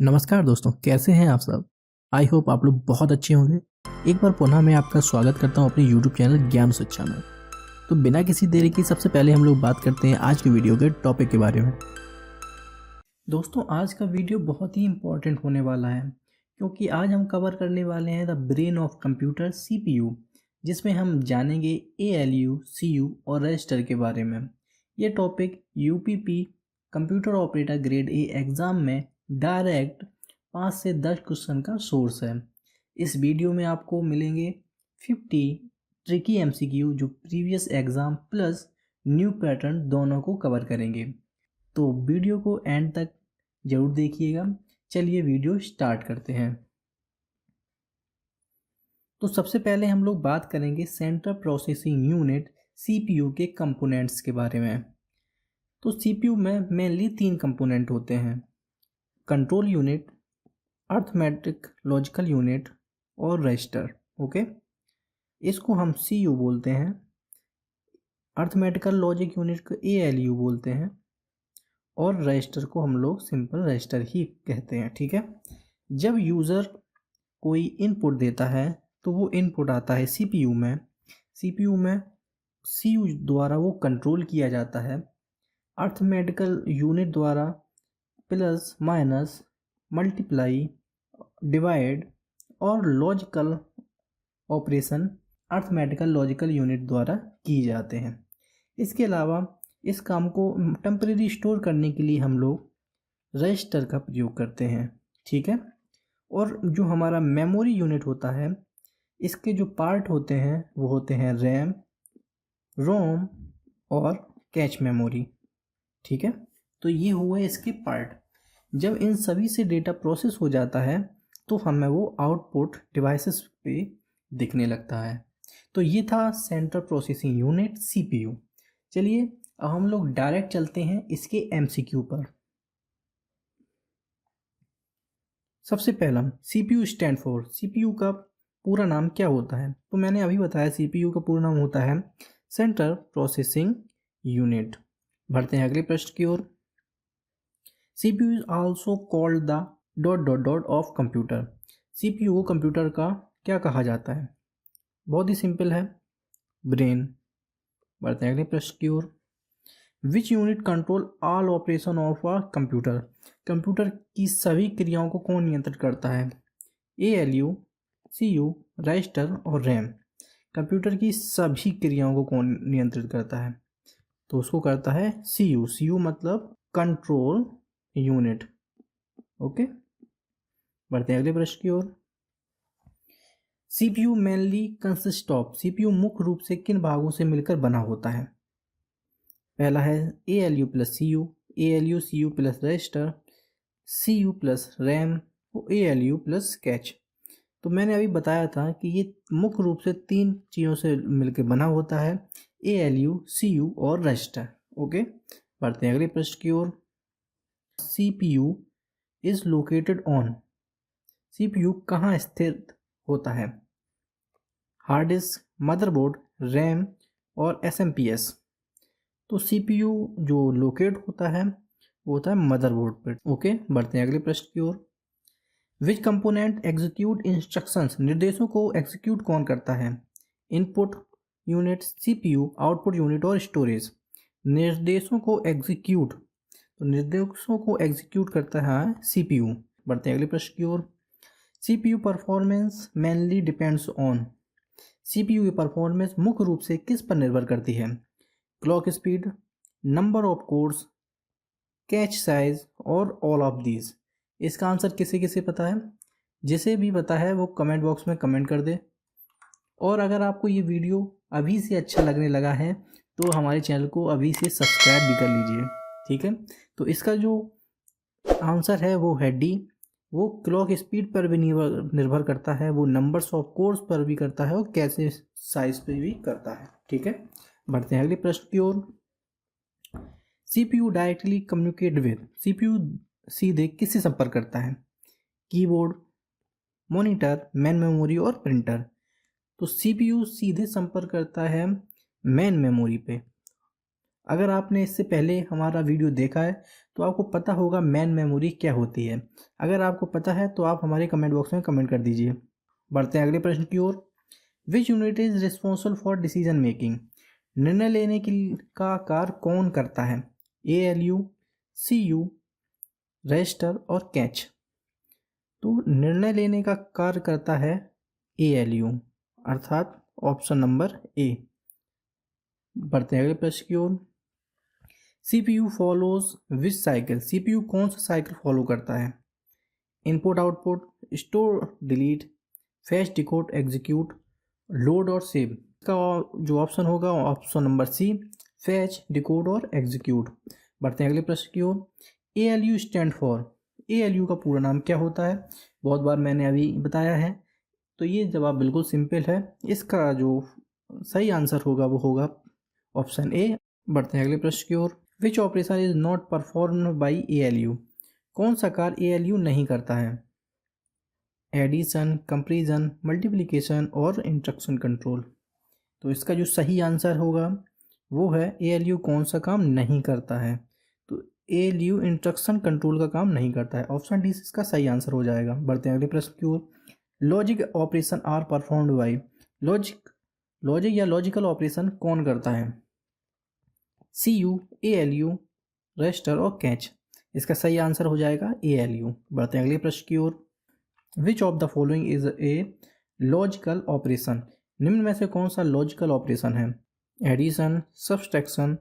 नमस्कार दोस्तों, कैसे हैं आप सब। आई होप आप लोग बहुत अच्छे होंगे। एक बार पुनः मैं आपका स्वागत करता हूं अपने यूट्यूब चैनल ज्ञान शिक्षा में। तो बिना किसी देरी की सबसे पहले हम लोग बात करते हैं आज की वीडियो के टॉपिक के बारे में। दोस्तों, आज का वीडियो बहुत ही इम्पोर्टेंट होने वाला है क्योंकि आज हम कवर करने वाले हैं the brain of computer CPU, जिसमें हम जानेंगे ALU, CU और रजिस्टर के बारे में। ये topic UPP computer operator grade A exam में डायरेक्ट 5 से 10 क्वेश्चन का सोर्स है। इस वीडियो में आपको मिलेंगे 50 ट्रिकी MCQ जो previous exam plus new pattern दोनों को कवर करेंगे। तो वीडियो को एंड तक ज़रूर देखिएगा। चलिए वीडियो स्टार्ट करते हैं। तो सबसे पहले हम लोग बात करेंगे सेंट्रल प्रोसेसिंग यूनिट CPU के कंपोनेंट्स के बारे में। तो CPU में मेनली 3 कंपोनेंट होते हैं: control unit, arithmetic logical unit और रजिस्टर। ओके, इसको हम CU बोलते हैं। अर्थमेटिकल लॉजिक यूनिट को ALU बोलते हैं और रजिस्टर को हम लोग सिंपल रजिस्टर ही कहते हैं। ठीक है, जब यूज़र कोई इनपुट देता है तो वो इनपुट आता है CPU में। CPU में CU द्वारा वो कंट्रोल किया जाता है। अर्थमेटिकल यूनिट द्वारा प्लस माइनस मल्टीप्लाई डिवाइड और logical operation arithmetical logical unit द्वारा की जाते हैं। इसके अलावा इस काम को टेम्परेरी स्टोर करने के लिए हम लोग रजिस्टर का प्रयोग करते हैं। ठीक है, और जो हमारा मेमोरी यूनिट होता है, इसके जो पार्ट होते हैं वो होते हैं रैम, रोम और कैच मेमोरी। ठीक है, तो ये हुआ इसके पार्ट। जब इन सभी से डेटा प्रोसेस हो जाता है तो हमें वो आउटपुट डिवाइसेस पे दिखने लगता है। तो ये था सेंट्रल प्रोसेसिंग यूनिट CPU। चलिए अब हम लोग डायरेक्ट चलते हैं इसके MCQ पर। सबसे पहला CPU स्टैंड फॉर। CPU का पूरा नाम क्या होता है? तो मैंने अभी बताया CPU का पूरा नाम होता है सेंट्रल प्रोसेसिंग यूनिट। बढ़ते हैं अगले प्रश्न की ओर। CPU is also called the dot dot dot of computer. CPU को कंप्यूटर का क्या कहा जाता है? बहुत ही सिंपल है, ब्रेन। बढ़ते हैं अगले प्रश्न की ओर। Which unit control all operation of a computer. Computer की सभी क्रियाओं को कौन नियंत्रित करता है? ALU, CU, रजिस्टर और रैम। कंप्यूटर की सभी क्रियाओं को कौन नियंत्रित करता है? तो उसको करता है CU। CU मतलब कंट्रोल यूनिट। ओके, बढ़ते हैं अगले प्रश्न की ओर। CPU mainly consist of. CPU मुख्य रूप से किन भागों से मिलकर बना होता है? पहला है ALU plus CU, ALU CU plus register, CU plus RAM, ALU plus catch. तो मैंने अभी बताया था कि ये मुख्य रूप से 3 चीज़ों से मिलकर बना होता है: ALU, CU और रजिस्टर। ओके, बढ़ते हैं अगले प्रश्न की ओर। CPU is located on. CPU कहाँ स्थित होता है? हार्ड डिस्क, मदरबोर्ड, रैम और SMPS। तो CPU जो लोकेट होता है वो होता है मदरबोर्ड पर। ओके, बढ़ते हैं अगले प्रश्न की ओर। Which component execute instructions. निर्देशों को एग्जीक्यूट कौन करता है? Input unit CPU, output unit और स्टोरेज। निर्देशों को एग्जीक्यूट करता है CPU। बढ़ते हैं अगले प्रश्न की ओर। CPU performance mainly depends on. CPU की परफॉर्मेंस मुख्य रूप से किस पर निर्भर करती है? Clock speed, number of course, catch size और ऑल ऑफ दीज। इसका आंसर किसे किसे पता है? जिसे भी पता है वो कमेंट बॉक्स में कमेंट कर दे। और अगर आपको ये वीडियो अभी से अच्छा लगने लगा है तो हमारे चैनल को अभी से सब्सक्राइब भी कर लीजिए। ठीक है, तो इसका जो आंसर है वो है डी। वो क्लॉक स्पीड पर भी निर्भर करता है, वो नंबर्स ऑफ कोर्स पर भी करता है और कैसे साइज पर भी करता है। ठीक है, बढ़ते हैं अगले प्रश्न की ओर। CPU directly communicate with. CPU सीधे किससे संपर्क करता है? कीबोर्ड, मॉनिटर, मेन मेमोरी और प्रिंटर। तो CPU सीधे संपर्क करता है मेन मेमोरी पे। अगर आपने इससे पहले हमारा वीडियो देखा है तो आपको पता होगा मेन मेमोरी क्या होती है। अगर आपको पता है तो आप हमारे कमेंट बॉक्स में कमेंट कर दीजिए। बढ़ते हैं अगले प्रश्न की ओर। Which unit is responsible for decision making? निर्णय लेने का कार्य कौन करता है? ALU, CU, रजिस्टर और कैच। तो निर्णय लेने का कार्य करता है ALU, अर्थात ऑप्शन नंबर ए। बढ़ते हैं अगले प्रश्न की ओर। CPU follows which cycle? CPU कौन सा साइकिल फॉलो करता है? Input output, store delete, fetch decode execute, load और सेव। का जो ऑप्शन होगा option number C, fetch decode और एग्जीक्यूट। बढ़ते हैं अगले प्रश्न की ओर। ALU stand for? ALU का पूरा नाम क्या होता है? बहुत बार मैंने अभी बताया है, तो ये जवाब बिल्कुल सिंपल है। इसका जो सही आंसर होगा वो होगा ऑप्शन ए। बढ़ते हैं अगले प्रश्न की ओर। Which operation is not performed by ALU? कौन सा कार्य ALU नहीं करता है? एडिशन, कंपैरिजन, मल्टीप्लिकेशन और इंस्ट्रक्शन कंट्रोल। तो इसका जो सही आंसर होगा वो है ALU कौन सा काम नहीं करता है? तो ALU इंस्ट्रक्शन कंट्रोल का काम नहीं करता है। ऑप्शन डी इसका सही आंसर हो जाएगा। बढ़ते हैं अगले प्रश्न की ओर। Logic operation are performed by? Logic या लॉजिकल ऑपरेशन कौन करता है? CU, ALU, रजिस्टर और कैच। इसका सही आंसर हो जाएगा ALU। बढ़ते हैं अगले प्रश्न की ओर। Which of the following is a logical operation? निम्न में से कौन सा लॉजिकल ऑपरेशन है? Addition, subtraction,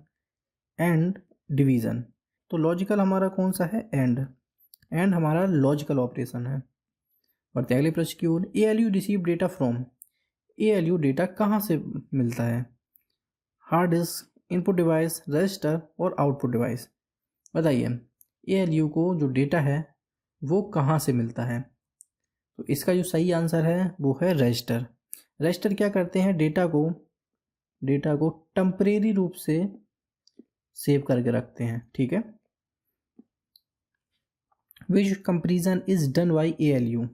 and division. तो लॉजिकल हमारा कौन सा है? एंड हमारा लॉजिकल ऑपरेशन है। बढ़ते हैं अगले प्रश्न की ओर। ALU receive data from? ALU data कहाँ से मिलता है? Hard disk, input device, register और आउटपुट डिवाइस। बताइए ALU को जो डेटा है वो कहाँ से मिलता है? तो इसका जो सही आंसर है वो है रजिस्टर। रजिस्टर क्या करते हैं? डेटा को टेम्परेरी रूप से सेव करके रखते हैं। ठीक है। Which comparison is done by ALU?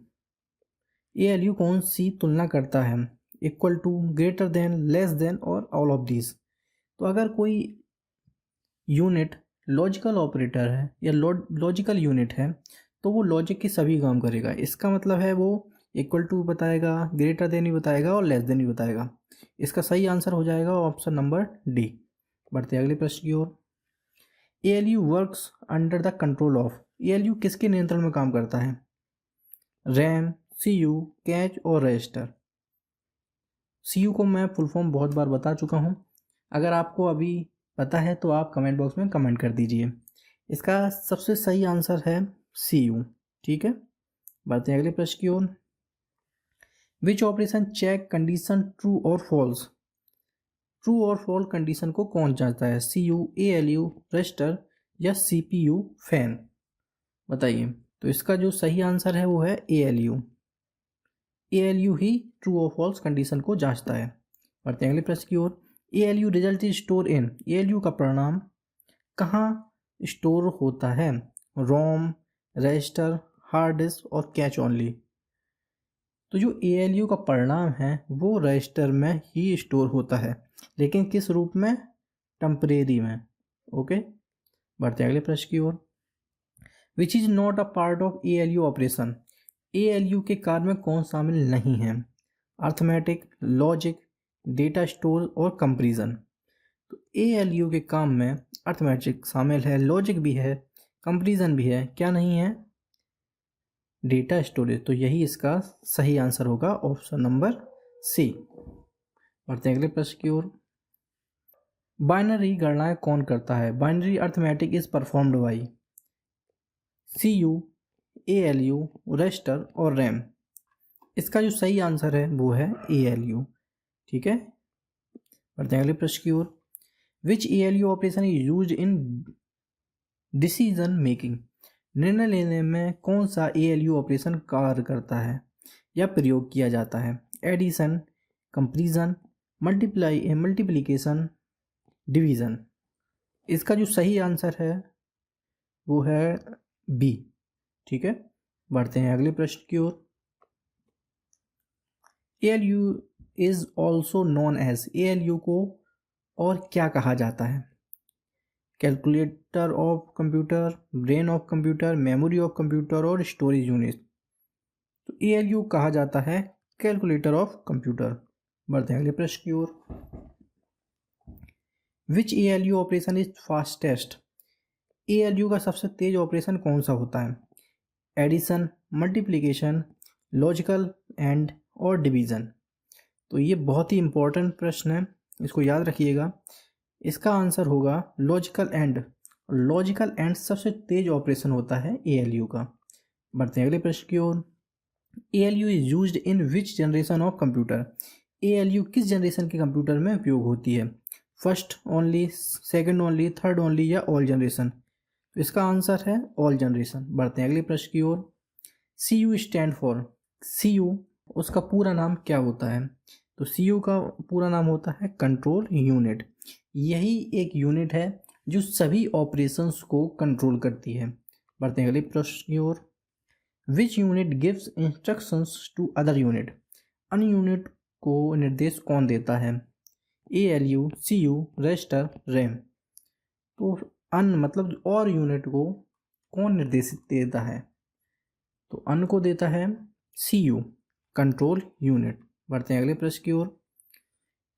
ALU कौन सी तुलना करता है? Equal to, greater than, less than और ऑल ऑफ दीज। तो अगर कोई यूनिट लॉजिकल ऑपरेटर है या लॉजिकल यूनिट है तो वो लॉजिक के सभी काम करेगा। इसका मतलब है वो इक्वल टू बताएगा, ग्रेटर देन भी बताएगा और लेस देन भी बताएगा। इसका सही आंसर हो जाएगा ऑप्शन नंबर डी। बढ़ते हैं अगले प्रश्न की ओर। ALU works under the control of? ALU किसके नियंत्रण में काम करता है? रैम, CU, कैच और रजिस्टर। CU को मैं फुल फॉर्म बहुत बार बता चुका हूँ। अगर आपको अभी पता है तो आप कमेंट बॉक्स में कमेंट कर दीजिए। इसका सबसे सही आंसर है CU। ठीक है। बढ़ते हैं अगले प्रश्न की ओर। Which operation check condition true और फॉल्स? ट्रू और फॉल्स कंडीशन को कौन जांचता है? CU, ALU, रजिस्टर या CPU फैन? बताइए। तो इसका जो सही आंसर है वो है ALU। ALU ही ट्रू और फॉल्स कंडीशन को जांचता है। बढ़ते हैं अगले प्रश्न की ओर। ALU result is store in? ALU का परिणाम कहाँ स्टोर होता है? रोम, रजिस्टर, हार्ड डिस्क और कैच ओनली। तो जो ALU का परिणाम है वो रजिस्टर में ही स्टोर होता है, लेकिन किस रूप में? टेम्परेरी में। ओके। बढ़ते हैं अगले प्रश्न की ओर। Which is not a part of ALU operation? ALU के कार्य में कौन शामिल नहीं है? अर्थमेटिक, लॉजिक, डेटा स्टोर और कंपैरिजन। तो ALU के काम में अर्थमेटिक शामिल है, लॉजिक भी है, कंपैरिजन भी है, क्या नहीं है? Data storage. तो यही इसका सही आंसर होगा ऑप्शन नंबर सी। बढ़ते हैं अगले प्रश्न की ओर। बाइनरी गणनाएं कौन करता है? Binary arithmetic is performed by? CU, ALU, register और रैम। इसका जो सही आंसर है वो है ALU। ठीक है। बढ़ते हैं अगले प्रश्न की ओर। विच ALU operation is used in decision making? निर्णय लेने में कौन सा ALU ऑपरेशन कार्य करता है या प्रयोग किया जाता है? Addition, comparison, multiplication, division. इसका जो सही आंसर है वो है बी। ठीक है। बढ़ते हैं अगले प्रश्न की ओर। ALU is also known as? ALU को और क्या कहा जाता है? Calculator of computer, brain of computer, memory of computer और स्टोरेज यूनिट। तो ALU कहा जाता है कैलकुलेटर ऑफ कंप्यूटर। बढ़ते हैं अगले प्रश्न की ओर। विच ALU operation is fastest? ALU का सबसे तेज ऑपरेशन कौन सा होता है? एडिशन, मल्टीप्लिकेशन, लॉजिकल एंड और डिवीज़न। तो ये बहुत ही इंपॉर्टेंट प्रश्न है, इसको याद रखिएगा। इसका आंसर होगा लॉजिकल एंड। लॉजिकल एंड सबसे तेज ऑपरेशन होता है ALU का। बढ़ते हैं अगले प्रश्न की ओर। ALU is used in which generation of computer? ALU किस जनरेशन के कंप्यूटर में उपयोग होती है? First only, second only, third only या ऑल जनरेशन? तो इसका आंसर है ऑल जनरेशन। बढ़ते हैं अगले प्रश्न की ओर। CU stand for. CU उसका पूरा नाम क्या होता है? तो CU का पूरा नाम होता है कंट्रोल यूनिट। यही एक यूनिट है जो सभी ऑपरेशंस को कंट्रोल करती है। बढ़ते हैं अगले प्रश्न की ओर। Which unit gives instructions to other unit? अन्य यूनिट को निर्देश कौन देता है? ALU, CU, register, RAM. तो अन्य मतलब और यूनिट को कौन निर्देशित देता है? तो अन्य को देता है CU, कंट्रोल यूनिट। बढ़ते हैं अगले प्रश्न की ओर।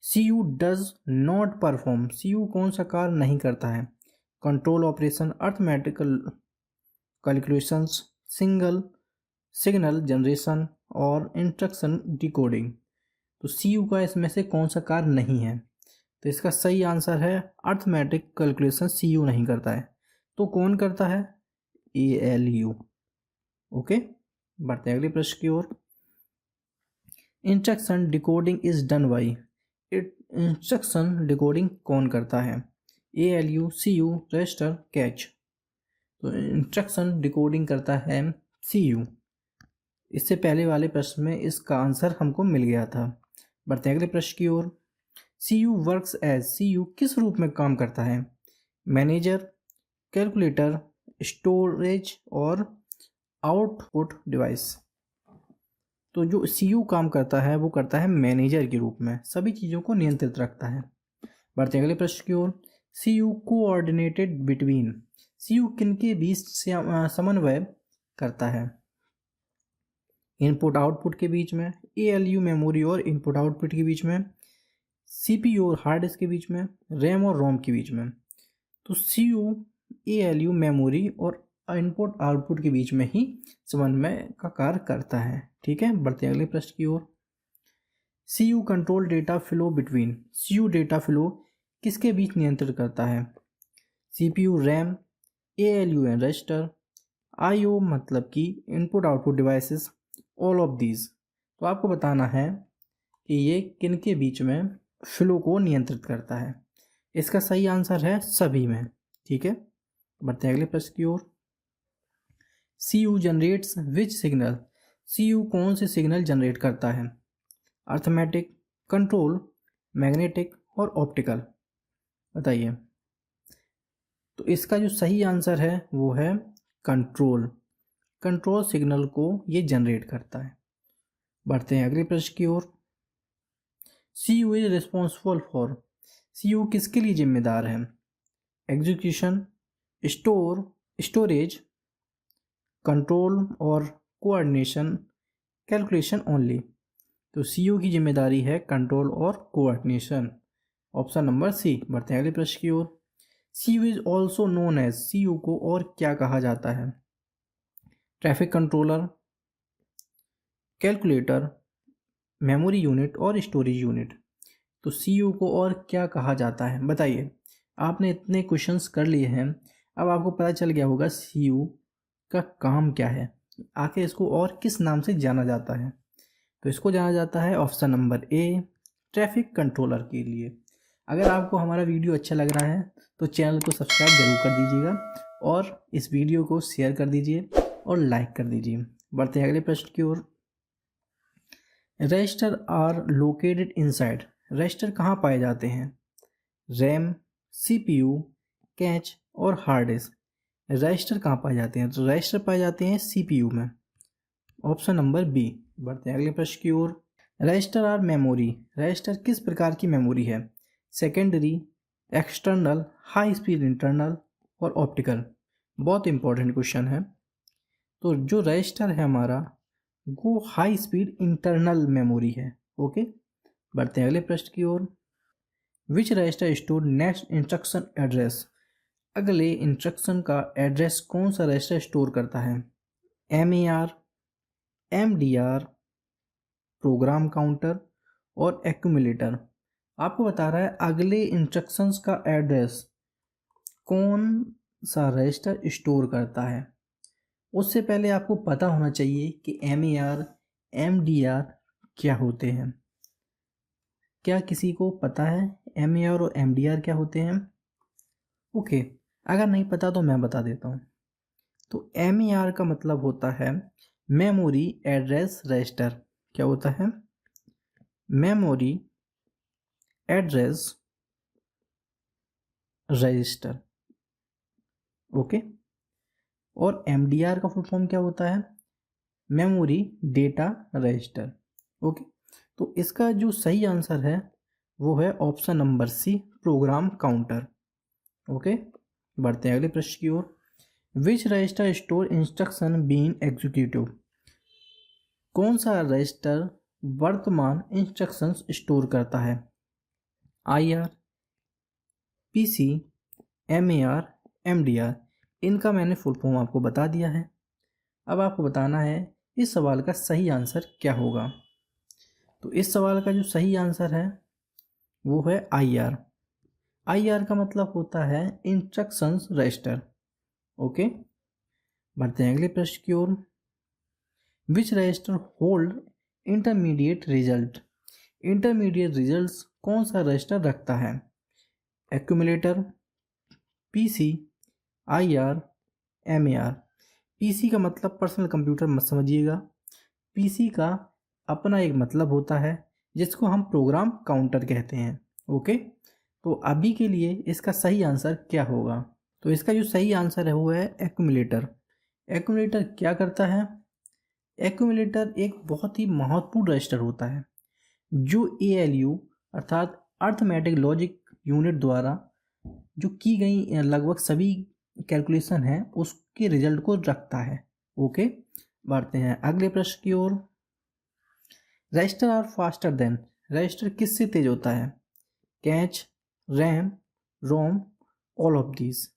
CU does not perform. CU कौन सा कार्य नहीं करता है? Control operation, arithmetical calculations, signal generation और इंस्ट्रक्शन डिकोडिंग। तो CU का इसमें से कौन सा कार्य नहीं है? तो इसका सही आंसर है अर्थमेटिक कैलकुलेशन CU नहीं करता है। तो कौन करता है? ALU। ओके, बढ़ते हैं अगले प्रश्न की ओर। Instruction decoding is done by. Instruction decoding कौन करता है? ALU, CU, register, cache. तो इंस्ट्रक्शन डिकोडिंग करता है CU। इससे पहले वाले प्रश्न में इसका आंसर हमको मिल गया था। बढ़ते हैं अगले प्रश्न की ओर। CU works as. CU किस रूप में काम करता है? मैनेजर, कैलकुलेटर, स्टोरेज और आउटपुट डिवाइस। तो जो CU काम करता है वो करता है मैनेजर के रूप में, सभी चीज़ों को नियंत्रित रखता है। बढ़ते हैं अगले प्रश्न की ओर। CU coordinated between. CU किनके बीच समन्वय करता है? इनपुट आउटपुट के बीच में, ALU मेमोरी और इनपुट आउटपुट के बीच में, CPU और हार्ड डिस्क के बीच में, रैम और रोम के बीच में। तो CU ALU मेमोरी और इनपुट आउटपुट के बीच में ही समन्वय का कार्य करता है। ठीक है, बढ़ते हैं अगले प्रश्न की ओर। CU control data flow between. CU data flow किसके बीच नियंत्रित करता है? CPU, RAM, ALU and register, IO मतलब कि input output devices, all of these. तो आपको बताना है कि ये किनके बीच में फ्लो को नियंत्रित करता है। इसका सही आंसर है सभी में। ठीक है, बढ़ते हैं अगले प्रश्न की ओर। CU जनरेट्स विच सिग्नल। CU कौन से सिग्नल जनरेट करता है? अर्थमेटिक, कंट्रोल, मैग्नेटिक और ऑप्टिकल। बताइए। तो इसका जो सही आंसर है वो है कंट्रोल। कंट्रोल सिग्नल को ये जनरेट करता है। बढ़ते हैं अगले प्रश्न की ओर। CU is responsible for. CU किसके लिए जिम्मेदार है? एग्जीक्यूशन, स्टोरेज, कंट्रोल और कोऑर्डिनेशन, कैलकुलेशन ओनली। तो CU की जिम्मेदारी है कंट्रोल और कोऑर्डिनेशन। Option number C। बढ़ते हैं अगले प्रश्न की ओर। CU is also known as. CU को और क्या कहा जाता है? Traffic controller, calculator, memory unit और स्टोरेज यूनिट। तो CU को और क्या कहा जाता है? बताइए। आपने इतने क्वेश्चंस कर लिए हैं, अब आपको पता चल गया होगा CU का काम क्या है, आखिर इसको और किस नाम से जाना जाता है। तो इसको जाना जाता है option number A, traffic controller के लिए। अगर आपको हमारा वीडियो अच्छा लग रहा है तो चैनल को सब्सक्राइब जरूर कर दीजिएगा और इस वीडियो को शेयर कर दीजिए और लाइक कर दीजिए। बढ़ते हैं अगले प्रश्न की ओर। Register are located inside. Register कहाँ पाए जाते हैं? रैम, CPU, कैच और हार्ड डिस्क। रजिस्टर कहाँ पाए जाते हैं? तो रजिस्टर पाए जाते हैं CPU में। Option number B। बढ़ते हैं अगले प्रश्न की ओर। Register are memory. रजिस्टर किस प्रकार की मेमोरी है? Secondary, external, high speed internal और ऑप्टिकल। बहुत इंपॉर्टेंट क्वेश्चन है। तो जो रजिस्टर है हमारा वो हाई स्पीड इंटरनल मेमोरी है। ओके, बढ़ते हैं अगले प्रश्न की ओर। Which register store next instruction address. अगले इंस्ट्रक्शन का एड्रेस कौन सा रजिस्टर स्टोर करता है? MAR, MDR, प्रोग्राम काउंटर और एक्यूमुलेटर। आपको बता रहा है अगले इंस्ट्रक्शंस का एड्रेस कौन सा रजिस्टर स्टोर करता है। उससे पहले आपको पता होना चाहिए कि MAR, MDR क्या होते हैं। क्या किसी को पता है MAR और MDR क्या होते हैं? ओके, अगर नहीं पता तो मैं बता देता हूँ। तो MAR का मतलब होता है मेमोरी एड्रेस रजिस्टर। क्या होता है? Memory address register. ओके, और MDR का फुल फॉर्म क्या होता है? Memory data register. ओके, तो इसका जो सही आंसर है वो है option number C, program counter. Okay, बढ़ते हैं अगले प्रश्न की ओर। Which register store instruction being executive. कौन सा रजिस्टर वर्तमान इंस्ट्रक्शंस स्टोर करता है? IR, PC, MAR, MDR। इनका मैंने फुल फॉर्म आपको बता दिया है। अब आपको बताना है इस सवाल का सही आंसर क्या होगा। तो इस सवाल का जो सही आंसर है वो है IR। IR का मतलब होता है इंस्ट्रक्शंस रजिस्टर। ओके, बढ़ते हैं अगले प्रश्न की ओर। Which register hold intermediate result. Intermediate results कौन सा रजिस्टर रखता है? Accumulator, PC, IR, MAR। PC का मतलब पर्सनल कंप्यूटर मत समझिएगा। PC का अपना एक मतलब होता है जिसको हम प्रोग्राम काउंटर कहते हैं। ओके, तो अभी के लिए इसका सही आंसर क्या होगा? तो इसका जो सही आंसर है वो है एक्यूमुलेटर। एक्यूमुलेटर क्या करता है? एक्यूमुलेटर एक बहुत ही महत्वपूर्ण रजिस्टर होता है जो ALU अर्थात अर्थमेटिक लॉजिक यूनिट द्वारा जो की गई लगभग सभी कैलकुलेशन है उसके रिजल्ट को रखता है। ओके, बढ़ते हैं अगले प्रश्न की ओर। Register are faster than. Register किससे तेज होता है? Cache, RAM, ROM, all of these.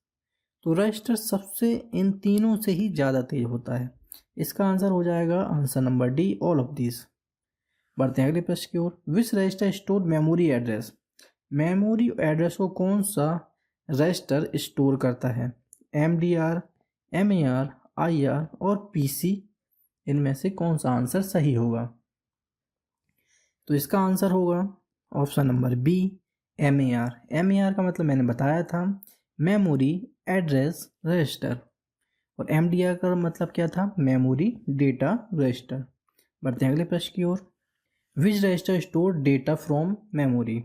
तो रजिस्टर सबसे इन तीनों से ही ज़्यादा तेज होता है। इसका आंसर हो जाएगा answer number D, all of these. बढ़ते हैं अगले प्रश्न की ओर। Which register store memory address. Memory address को कौन सा रजिस्टर स्टोर करता है? MDR, MAR, IR और PC। इनमें से कौन सा आंसर सही होगा? तो इसका आंसर होगा option number B, MAR। MAR का मतलब मैंने बताया था मेमोरी एड्रेस रजिस्टर, और MDR का मतलब क्या था? Memory data register. बढ़ते हैं अगले प्रश्न की ओर। Which register store data from memory.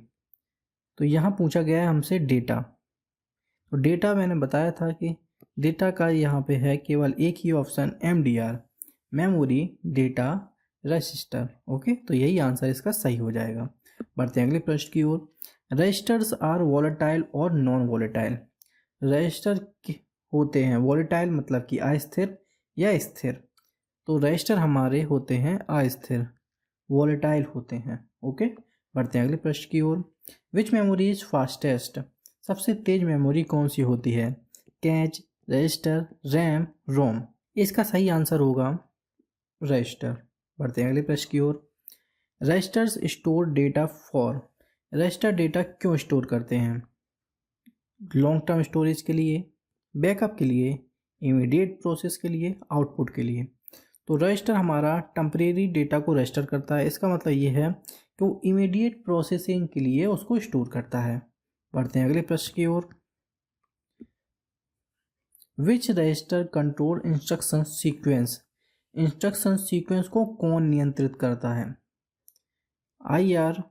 तो यहाँ पूछा गया है हमसे डेटा। तो डेटा मैंने बताया था कि डेटा का यहाँ पे है केवल एक ही option, MDR, memory data register. Okay, तो यही आंसर इसका सही हो जाएगा। बढ़ते हैं अगले प्रश्न की ओर। रजिस्टर्स आर वॉलेटाइल और नॉन वॉलेटाइल। रजिस्टर होते हैं वॉलेटाइल मतलब कि अस्थिर या स्थिर। तो रजिस्टर हमारे होते हैं अस्थिर, वॉलेटाइल होते हैं। ओके, बढ़ते हैं अगले प्रश्न की ओर। विच मेमोरी इज फास्टेस्ट। सबसे तेज मेमोरी कौन सी होती है? कैच, रजिस्टर, रैम, रोम। इसका सही आंसर होगा रजिस्टर। बढ़ते हैं अगले प्रश्न की ओर। Registers store data for. Register data क्यों स्टोर करते हैं? लॉन्ग टर्म स्टोरेज के लिए, बैकअप के लिए, इमीडिएट प्रोसेस के लिए, आउटपुट के लिए। तो रजिस्टर हमारा टेम्परेरी डेटा को रजिस्टर करता है। इसका मतलब ये है कि वो इमीडिएट प्रोसेसिंग के लिए उसको स्टोर करता है। बढ़ते हैं अगले प्रश्न की ओर। Which register control instruction sequence. Instruction sequence को कौन नियंत्रित करता है? IR।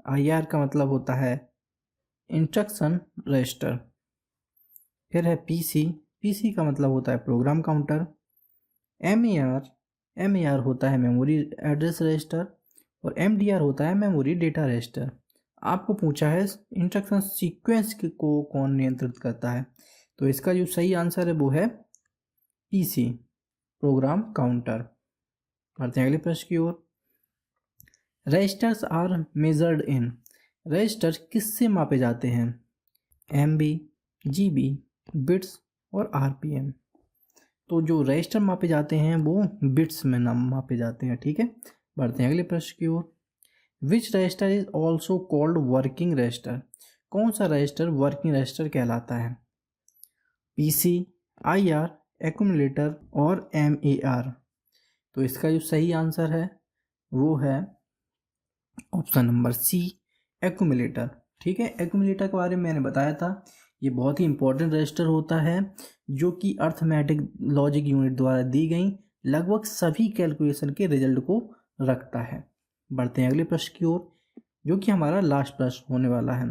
IR का मतलब होता है इंस्ट्रक्शन रजिस्टर। फिर है PC। PC का मतलब होता है प्रोग्राम काउंटर। MAR। MAR होता है मेमोरी एड्रेस रजिस्टर। और MDR होता है मेमोरी डेटा रजिस्टर। आपको पूछा है इंस्ट्रक्शन सीक्वेंस को कौन नियंत्रित करता है, तो इसका जो सही आंसर है वो है पीसी, प्रोग्राम काउंटर। बढ़ते हैं अगले प्रश्न की ओर। Registers are measured in, register किससे मापे जाते हैं? एमबी, जीबी, बिट्स और आरपीएम। तो जो रजिस्टर मापे जाते हैं वो बिट्स में नाम मापे जाते हैं, ठीक है। बढ़ते हैं अगले प्रश्न की ओर। Which register is also called working register, कौन सा रजिस्टर वर्किंग रजिस्टर कहलाता है? पीसी, आईआर, एक्यूमुलेटर और एमएआर। तो इसका जो सही आंसर है वो है ऑप्शन नंबर सी, एक्यूमुलेटर, ठीक है। एक्यूमुलेटर के बारे में मैंने बताया था, ये बहुत ही इंपॉर्टेंट रजिस्टर होता है जो कि अर्थमेटिक लॉजिक यूनिट द्वारा दी गई लगभग सभी कैलकुलेशन के रिजल्ट को रखता है। बढ़ते हैं अगले प्रश्न की ओर, जो कि हमारा लास्ट प्रश्न होने वाला है।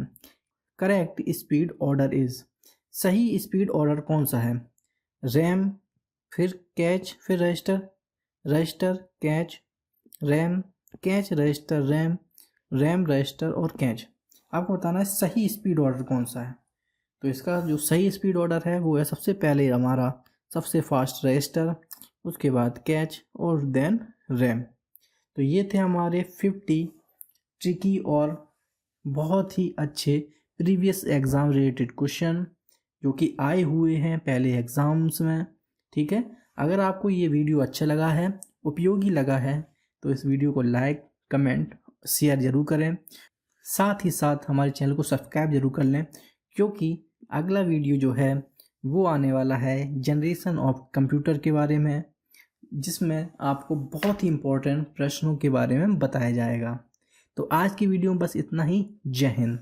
करेक्ट स्पीड ऑर्डर इज, सही स्पीड ऑर्डर कौन सा है? रैम, फिर कैच, फिर register, register catch, RAM catch register RAM, RAM register और कैच। आपको बताना है सही स्पीड ऑर्डर कौन सा है। तो इसका जो सही स्पीड ऑर्डर है वो है सबसे पहले हमारा सबसे फास्ट रजिस्टर, उसके बाद कैच और देन रैम। तो ये थे हमारे 50 ट्रिकी और बहुत ही अच्छे प्रीवियस एग्ज़ाम रिलेटेड क्वेश्चन जो कि आए हुए हैं पहले एग्ज़ाम्स में, ठीक है। अगर आपको ये वीडियो अच्छा लगा है, उपयोगी लगा है, तो इस वीडियो को लाइक, कमेंट, शेयर ज़रूर करें। साथ ही साथ हमारे चैनल को सब्सक्राइब जरूर कर लें, क्योंकि अगला वीडियो जो है वो आने वाला है जनरेशन ऑफ कंप्यूटर के बारे में, जिसमें आपको बहुत ही इम्पोर्टेंट प्रश्नों के बारे में बताया जाएगा। तो आज की वीडियो में बस इतना ही। जय हिंद।